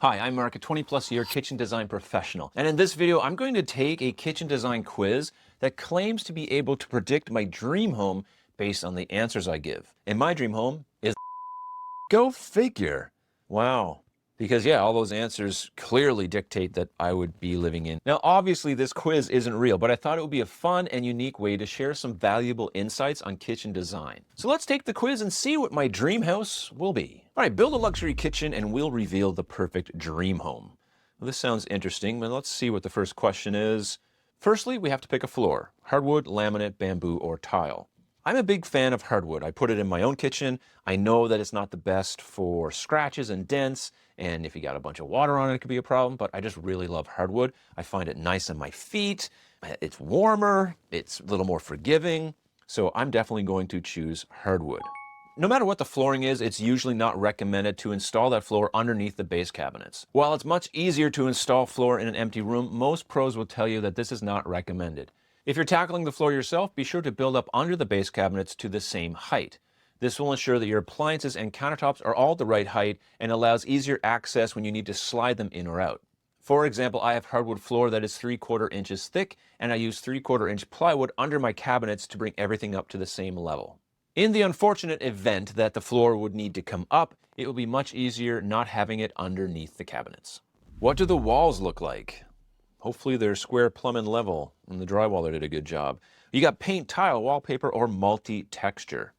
Hi, I'm Mark, a 20+ year kitchen design professional. And in this video, I'm going to take a kitchen design quiz that claims to be able to predict my dream home based on the answers I give. And my dream home is go figure. Wow. Because yeah, all those answers clearly dictate that I would be living in. Now, obviously this quiz isn't real, but I thought it would be a fun and unique way to share some valuable insights on kitchen design. So let's take the quiz and see what my dream house will be. All right, build a luxury kitchen and we'll reveal the perfect dream home. Well, this sounds interesting, but let's see what the first question is. Firstly, we have to pick a floor: hardwood, laminate, bamboo, or tile. I'm a big fan of hardwood. I put it in my own kitchen. I know that it's not the best for scratches and dents, and if you got a bunch of water on it, it could be a problem, but I just really love hardwood. I find it nice on my feet. It's warmer, it's a little more forgiving, so I'm definitely going to choose hardwood. No matter what the flooring is, it's usually not recommended to install that floor underneath the base cabinets. While it's much easier to install floor in an empty room, most pros will tell you that this is not recommended. If you're tackling the floor yourself, be sure to build up under the base cabinets to the same height. This will ensure that your appliances and countertops are all the right height and allows easier access when you need to slide them in or out. For example, I have hardwood floor that is 3/4 inches thick, and I use 3/4 inch plywood under my cabinets to bring everything up to the same level. In the unfortunate event that the floor would need to come up, it will be much easier not having it underneath the cabinets. What do the walls look like? Hopefully they're square, plumb, and level, and the drywaller did a good job. You got paint, tile, wallpaper, or multi-texture.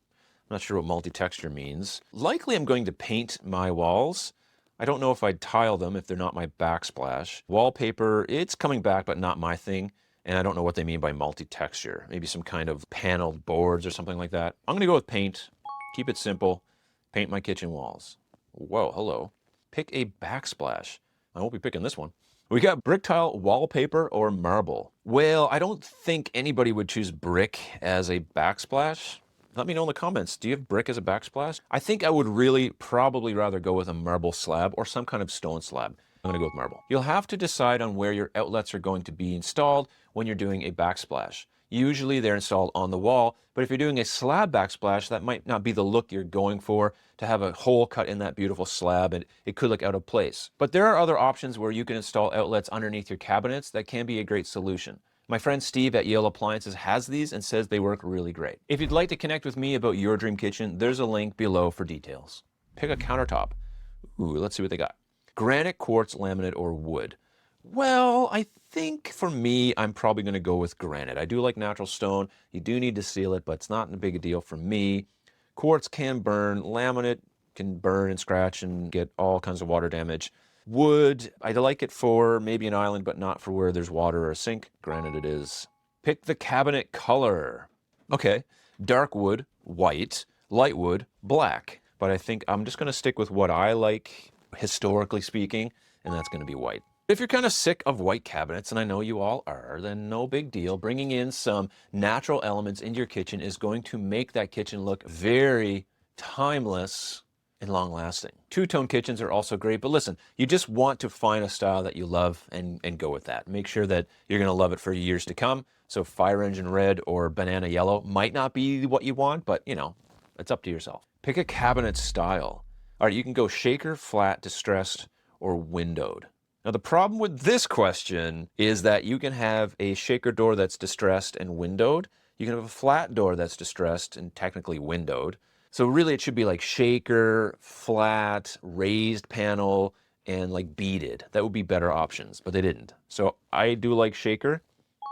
I'm not sure what multi-texture means. Likely I'm going to paint my walls. I don't know if I'd tile them if they're not my backsplash. Wallpaper, it's coming back, but not my thing. And I don't know what they mean by multi-texture. Maybe some kind of paneled boards or something like that. I'm gonna go with paint. Keep it simple. Paint my kitchen walls. Whoa, hello. Pick a backsplash. I won't be picking this one. We got brick tile, wallpaper, or marble. Well, I don't think anybody would choose brick as a backsplash. Let me know in the comments. Do you have brick as a backsplash? I think I would really probably rather go with a marble slab or some kind of stone slab. I'm gonna go with marble. You'll have to decide on where your outlets are going to be installed when you're doing a backsplash. Usually they're installed on the wall, but if you're doing a slab backsplash, that might not be the look you're going for, to have a hole cut in that beautiful slab, and it could look out of place. But there are other options where you can install outlets underneath your cabinets that can be a great solution. My friend Steve at Yale Appliances has these and says they work really great. If you'd like to connect with me about your dream kitchen, there's a link below for details. Pick a countertop. Ooh, let's see what they got. Granite, quartz, laminate, or wood. Well, I think for me, I'm probably going to go with granite. I do like natural stone. You do need to seal it, but it's not a big a deal for me. Quartz can burn. Laminate can burn and scratch and get all kinds of water damage. Wood, I like it for maybe an island, but not for where there's water or a sink. Granite it is. Pick the cabinet color. Okay, dark wood, white, light wood, black. But I think I'm just going to stick with what I like, historically speaking, and that's going to be white. If you're kind of sick of white cabinets, and I know you all are, then no big deal. Bringing in some natural elements into your kitchen is going to make that kitchen look very timeless and long-lasting. Two-tone kitchens are also great, but listen, you just want to find a style that you love and go with that. Make sure that you're going to love it for years to come. So fire engine red or banana yellow might not be what you want, but you know, it's up to yourself. Pick a cabinet style. All right, you can go shaker, flat, distressed, or windowed. Now, the problem with this question is that you can have a shaker door that's distressed and windowed. You can have a flat door that's distressed and technically windowed. So really it should be like shaker, flat, raised panel, and like beaded. That would be better options, but they didn't. So I do like shaker.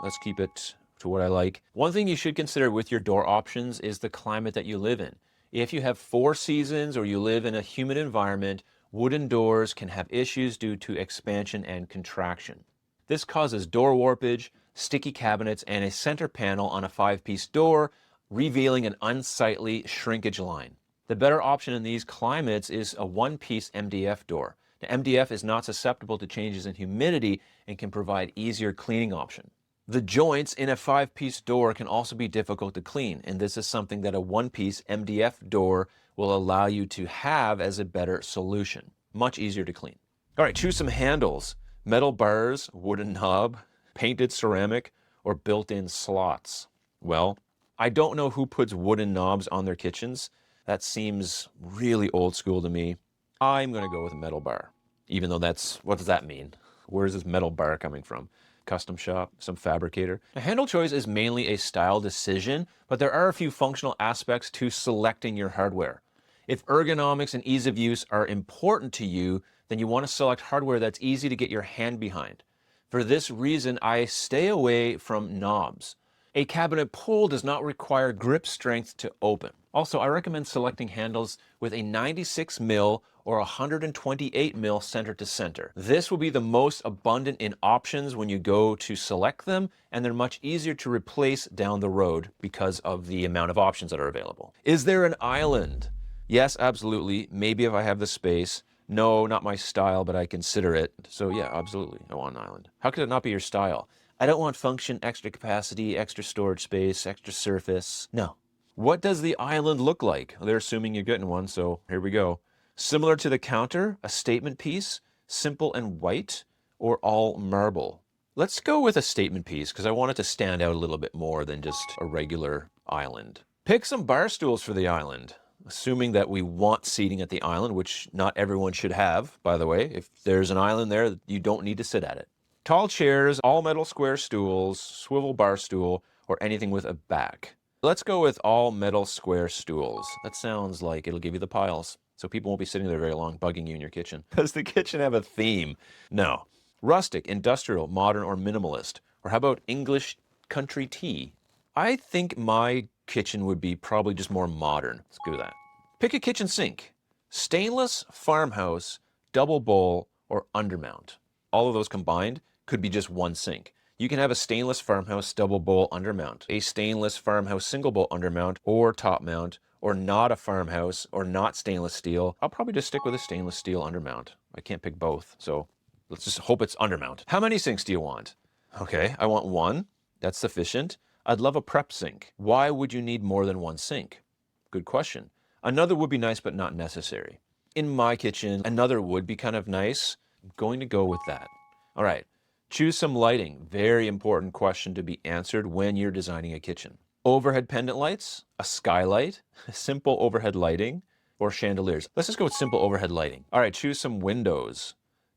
Let's keep it to what I like. One thing you should consider with your door options is the climate that you live in. If you have 4 seasons or you live in a humid environment, wooden doors can have issues due to expansion and contraction. This causes door warpage, sticky cabinets, and a center panel on a 5-piece door, revealing an unsightly shrinkage line. The better option in these climates is a 1-piece MDF door. Now, MDF is not susceptible to changes in humidity and can provide easier cleaning option. The joints in a 5-piece door can also be difficult to clean, and this is something that a 1-piece MDF door will allow you to have as a better solution. Much easier to clean. All right, choose some handles. Metal bars, wooden knob, painted ceramic, or built-in slots. Well, I don't know who puts wooden knobs on their kitchens. That seems really old school to me. I'm gonna go with a metal bar. even though what does that mean? Where's this metal bar coming from? Custom shop, some fabricator. A handle choice is mainly a style decision, but there are a few functional aspects to selecting your hardware. If ergonomics and ease of use are important to you, then you want to select hardware that's easy to get your hand behind. For this reason, I stay away from knobs. A cabinet pull does not require grip strength to open. Also, I recommend selecting handles with a 96 mil or 128 mil center to center. This will be the most abundant in options when you go to select them, and they're much easier to replace down the road because of the amount of options that are available. Is there an island? Yes, absolutely. Maybe if I have the space. No, not my style, but I consider it. So yeah, absolutely. I want an island. How could it not be your style? I don't want function, extra capacity, extra storage space, extra surface. No. What does the island look like? They're assuming you're getting one, so here we go. Similar to the counter, a statement piece, simple and white, or all marble. Let's go with a statement piece because I want it to stand out a little bit more than just a regular island. Pick some bar stools for the island. Assuming that we want seating at the island, which not everyone should have, by the way. If there's an island there, you don't need to sit at it. Tall chairs, all metal square stools, swivel bar stool, or anything with a back. Let's go with all metal square stools. That sounds like it'll give you the piles. So people won't be sitting there very long bugging you in your kitchen. Does the kitchen have a theme? No. Rustic, industrial, modern, or minimalist. Or how about English country tea? I think my kitchen would be probably just more modern. Let's do that. Pick a kitchen sink. Stainless, farmhouse, double bowl, or undermount. All of those combined could be just one sink. You can have a stainless farmhouse double bowl undermount, a stainless farmhouse single bowl undermount, or top mount, or not a farmhouse, or not stainless steel. I'll probably just stick with a stainless steel undermount. I can't pick both, so let's just hope it's undermount. How many sinks do you want? Okay, I want one. That's sufficient. I'd love a prep sink. Why would you need more than one sink? Good question. Another would be nice, but not necessary. In my kitchen, another would be kind of nice. I'm going to go with that. All right, choose some lighting. Very important question to be answered when you're designing a kitchen. Overhead pendant lights, a skylight, simple overhead lighting, or chandeliers. Let's just go with simple overhead lighting. All right, choose some windows.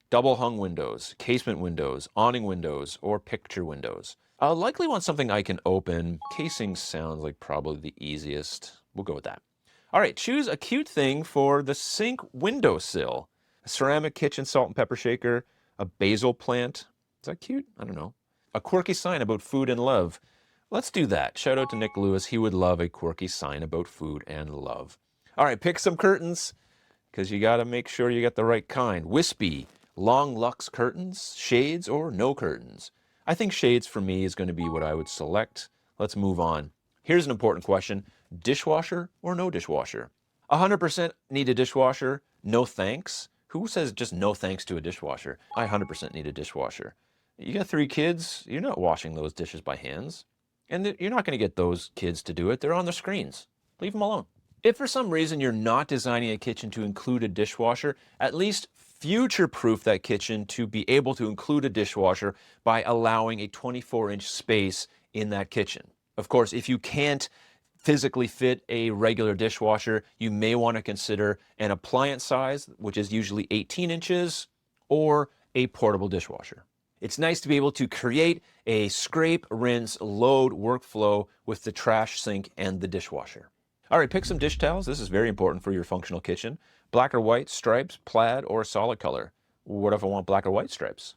Double hung windows, casement windows, awning windows, or picture windows. I'll likely want something I can open. Casing sounds like probably the easiest. We'll go with that. All right, choose a cute thing for the sink windowsill. A ceramic kitchen salt and pepper shaker, a basil plant. Is that cute? I don't know. A quirky sign about food and love. Let's do that. Shout out to Nick Lewis. He would love a quirky sign about food and love. All right, pick some curtains because you got to make sure you get the right kind. Wispy, long luxe curtains, shades, or no curtains. I think shades for me is going to be what I would select. Let's move on. Here's an important question. Dishwasher or no dishwasher? 100% need a dishwasher. No thanks. Who says just no thanks to a dishwasher? I 100% need a dishwasher. You got 3 kids, you're not washing those dishes by hands. And you're not going to get those kids to do it. They're on their screens. Leave them alone. If for some reason you're not designing a kitchen to include a dishwasher, at least future-proof that kitchen to be able to include a dishwasher by allowing a 24-inch space in that kitchen. Of course, if you can't physically fit a regular dishwasher, you may want to consider an appliance size, which is usually 18 inches, or a portable dishwasher. It's nice to be able to create a scrape, rinse, load workflow with the trash sink and the dishwasher. All right, pick some dish towels. This is very important for your functional kitchen. Black or white, stripes, plaid, or solid color. What if I want black or white stripes?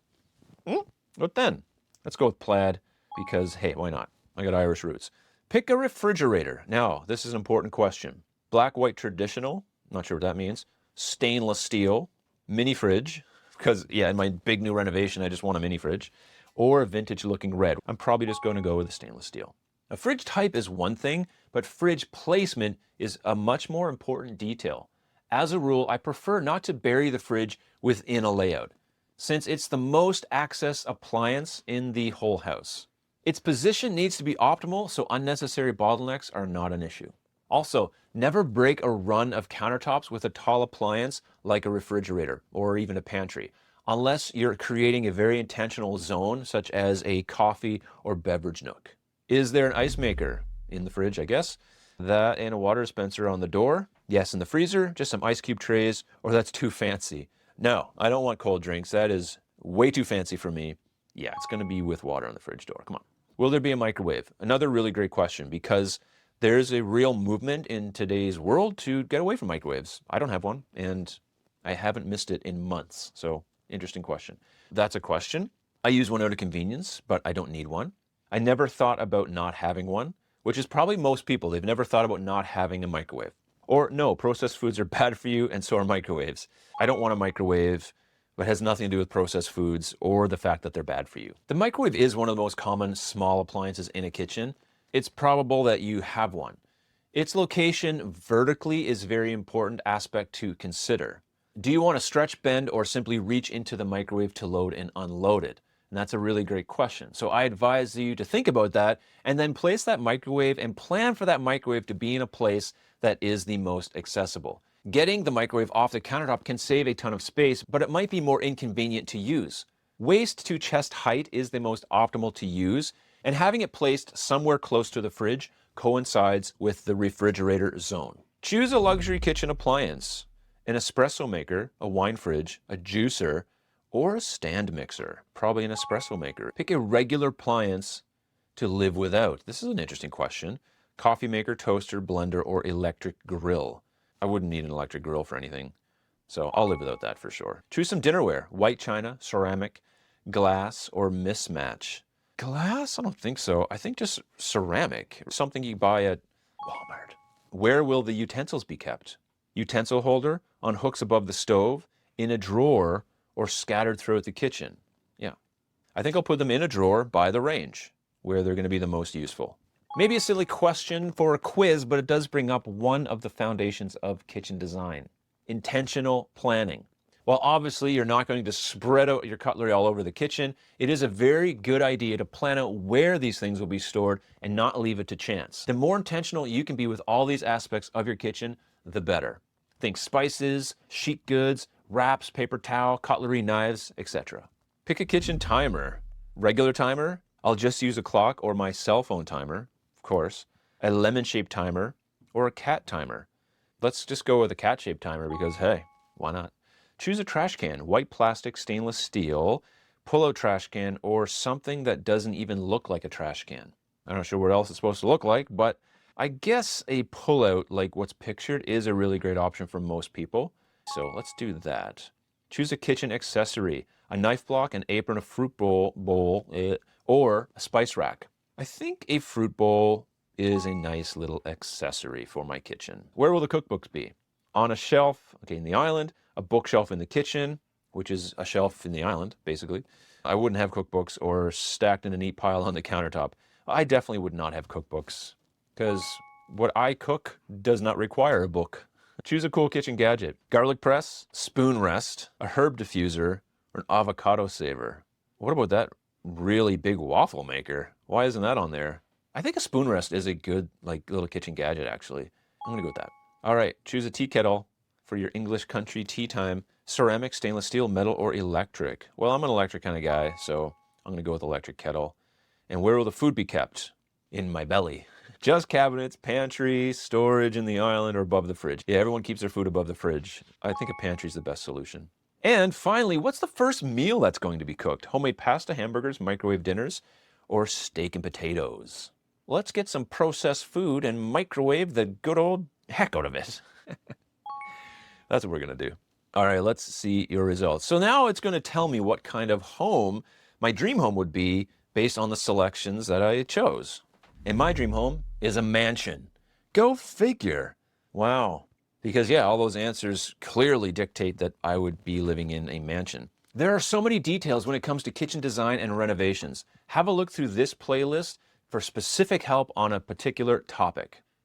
What then? Let's go with plaid because, hey, why not? I got Irish roots. Pick a refrigerator. Now, this is an important question. Black, white, traditional. Not sure what that means. Stainless steel. Mini fridge. Because, yeah, in my big new renovation, I just want a mini fridge. Or a vintage looking red. I'm probably just going to go with a stainless steel. A fridge type is one thing, but fridge placement is a much more important detail. As a rule, I prefer not to bury the fridge within a layout, since it's the most accessed appliance in the whole house. Its position needs to be optimal so unnecessary bottlenecks are not an issue. Also, never break a run of countertops with a tall appliance like a refrigerator or even a pantry, unless you're creating a very intentional zone such as a coffee or beverage nook. Is there an ice maker? In the fridge, I guess. That and a water dispenser on the door. Yes, in the freezer, just some ice cube trays, or that's too fancy. No, I don't want cold drinks. That is way too fancy for me. Yeah, it's going to be with water on the fridge door. Come on. Will there be a microwave? Another really great question because there's a real movement in today's world to get away from microwaves. I don't have one, and I haven't missed it in months. So, interesting question. That's a question. I use one out of convenience, but I don't need one. I never thought about not having one, which is probably most people. They've never thought about not having a microwave. Or no, processed foods are bad for you, and so are microwaves. I don't want a microwave, but it has nothing to do with processed foods or the fact that they're bad for you. The microwave is one of the most common small appliances in a kitchen. It's probable that you have one. Its location vertically is a very important aspect to consider. Do you want to stretch, bend, or simply reach into the microwave to load and unload it? And that's a really great question. So I advise you to think about that and then place that microwave and plan for that microwave to be in a place that is the most accessible. Getting the microwave off the countertop can save a ton of space, but it might be more inconvenient to use. Waist to chest height is the most optimal to use, and having it placed somewhere close to the fridge coincides with the refrigerator zone. Choose a luxury kitchen appliance: an espresso maker, a wine fridge, a juicer, or a stand mixer. Probably an espresso maker. Pick a regular appliance to live without. This is an interesting question. Coffee maker, toaster, blender, or electric grill. I wouldn't need an electric grill for anything, so I'll live without that for sure. Choose some dinnerware: white china, ceramic, glass, or mismatch. Glass? I don't think so. I think just ceramic, something you buy at Walmart. Where will the utensils be kept? Utensil holder, on hooks above the stove, in a drawer, or scattered throughout the kitchen? Yeah. I think I'll put them in a drawer by the range, where they're going to be the most useful. Maybe a silly question for a quiz, but it does bring up one of the foundations of kitchen design: intentional planning. While obviously you're not going to spread out your cutlery all over the kitchen, it is a very good idea to plan out where these things will be stored and not leave it to chance. The more intentional you can be with all these aspects of your kitchen, the better. Think spices, sheet goods, wraps, paper towel, cutlery, knives, etc. Pick a kitchen timer. Regular timer? I'll just use a clock or my cell phone timer, of course. A lemon-shaped timer or a cat timer. Let's just go with a cat-shaped timer because, hey, why not? Choose a trash can: white plastic, stainless steel, pull-out trash can, or something that doesn't even look like a trash can. I'm not sure what else it's supposed to look like, but I guess a pull-out like what's pictured is a really great option for most people. So let's do that. Choose a kitchen accessory: a knife block, an apron, a fruit bowl, or a spice rack. I think a fruit bowl is a nice little accessory for my kitchen. Where will the cookbooks be? On a shelf, okay, in the island, a bookshelf in the kitchen, which is a shelf in the island, basically. I wouldn't have cookbooks or stacked in a neat pile on the countertop. I definitely would not have cookbooks because what I cook does not require a book. Choose a cool kitchen gadget: garlic press, spoon rest, a herb diffuser, or an avocado saver. What about that really big waffle maker? Why isn't that on there? I think a spoon rest is a good little kitchen gadget, actually. I'm gonna go with that. All right, choose a tea kettle for your English country tea time: ceramic, stainless steel, metal, or electric. Well, I'm an electric kind of guy, so I'm gonna go with electric kettle. And where will the food be kept? In my belly. Just cabinets, pantry, storage in the island, or above the fridge. Yeah, everyone keeps their food above the fridge. I think a pantry is the best solution. And finally, what's the first meal that's going to be cooked? Homemade pasta, hamburgers, microwave dinners, or steak and potatoes? Let's get some processed food and microwave the good old heck out of it. That's what we're going to do. All right, let's see your results. So now it's going to tell me what kind of home my dream home would be based on the selections that I chose. And my dream home is a mansion. Go figure. Wow. Because yeah, all those answers clearly dictate that I would be living in a mansion. There are so many details when it comes to kitchen design and renovations. Have a look through this playlist for specific help on a particular topic.